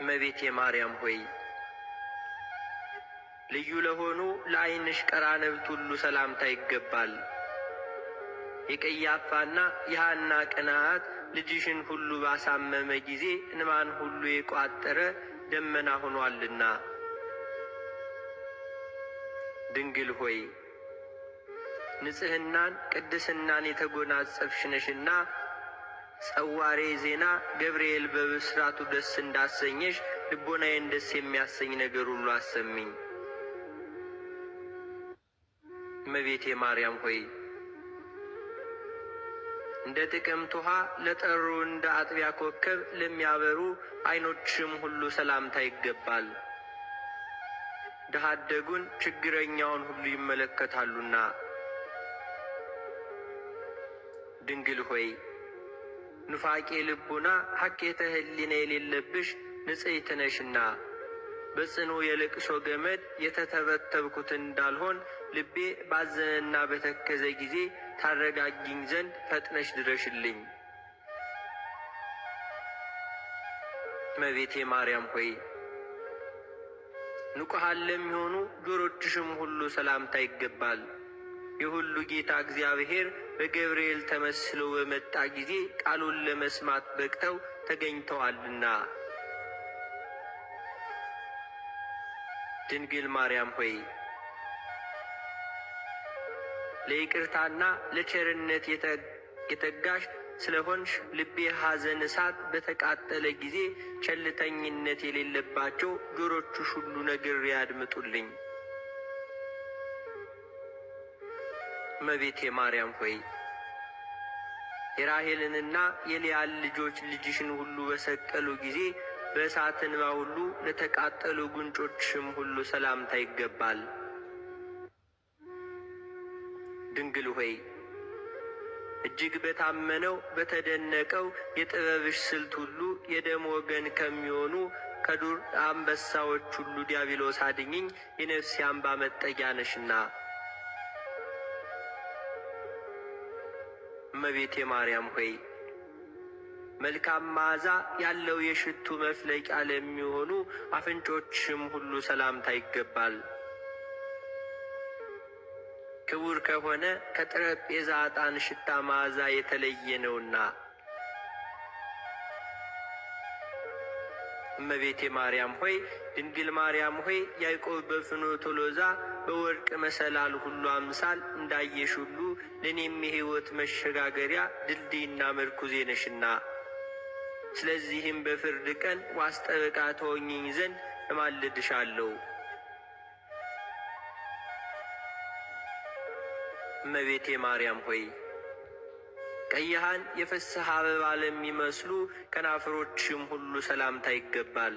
እመቤቴ ማርያም ሆይ ልዩ ለሆኑ ለዓይንሽ ቀራንብት ሁሉ ሰላምታ ይገባል። የቀያፋና የሐና ቅንዓት ልጅሽን ሁሉ ባሳመመ ጊዜ እንባን ሁሉ የቋጠረ ደመና ሆኗልና። ድንግል ሆይ ንጽሕናን ቅድስናን የተጎናጸፍሽ ነሽና ጸዋሬ ዜና ገብርኤል በብስራቱ ደስ እንዳሰኘሽ ልቦናዬን ደስ የሚያሰኝ ነገር ሁሉ አሰሚኝ። እመቤቴ ማርያም ሆይ እንደ ጥቅምት ውሃ ለጠሩ እንደ አጥቢያ ኮከብ ለሚያበሩ ዓይኖችም ሁሉ ሰላምታ ይገባል። ድሀ አደጉን ችግረኛውን ሁሉ ይመለከታሉና። ድንግል ሆይ ኑፋቄ ልቡና ሐኬተ ሕሊና የሌለብሽ ንጽሕት ነሽና በጽኑ የልቅሶ ገመድ የተተበተብኩት እንዳልሆን ልቤ ባዘነና በተከዘ ጊዜ ታረጋጊኝ ዘንድ ፈጥነሽ ድረሽልኝ። እመቤቴ ማርያም ሆይ ንቁሃን ለሚሆኑ ጆሮችሽም ሁሉ ሰላምታ ይገባል። የሁሉ ጌታ እግዚአብሔር በገብርኤል ተመስሎ በመጣ ጊዜ ቃሉን ለመስማት በቅተው ተገኝተዋልና። ድንግል ማርያም ሆይ ለይቅርታና ለቸርነት የተጋሽ ስለሆንሽ ልቤ ሐዘን እሳት በተቃጠለ ጊዜ ቸልተኝነት የሌለባቸው ጆሮችሽ ሁሉ ነግሬ ያድምጡልኝ። እመቤቴ ማርያም ሆይ የራሔልንና የልያን ልጆች ልጅሽን ሁሉ በሰቀሉ ጊዜ በእሳት እንባ ሁሉ ለተቃጠሉ ጉንጮችሽም ሁሉ ሰላምታ ይገባል። ድንግል ሆይ እጅግ በታመነው በተደነቀው የጥበብሽ ስልት ሁሉ የደም ወገን ከሚሆኑ ከዱር አንበሳዎች ሁሉ ዲያብሎስ አድኝኝ፣ የነፍሴ አምባ መጠጊያ ነሽና። እመቤቴ ማርያም ሆይ መልካም መዓዛ ያለው የሽቱ መፍለቂያ ለሚሆኑ አፍንጮችሽም ሁሉ ሰላምታ ይገባል። ክቡር ከሆነ ከጠረጴዛ ዕጣን ሽታ መዓዛ የተለየ ነውና። እመቤቴ ማርያም ሆይ ድንግል ማርያም ሆይ ያዕቆብ በፍኖተ ሎዛ በወርቅ መሰላል ሁሉ አምሳል እንዳየሽ ሁሉ ለእኔም የሕይወት መሸጋገሪያ ድልድይና መርኩዜ ነሽና። ስለዚህም በፍርድ ቀን ዋስ ጠበቃ ትሆኚኝ ዘንድ እማልድሻለሁ። እመቤቴ ማርያም ሆይ ቀይሃን የፍስሐ አበባ ለሚመስሉ ከናፍሮችሽም ሁሉ ሰላምታ ይገባል።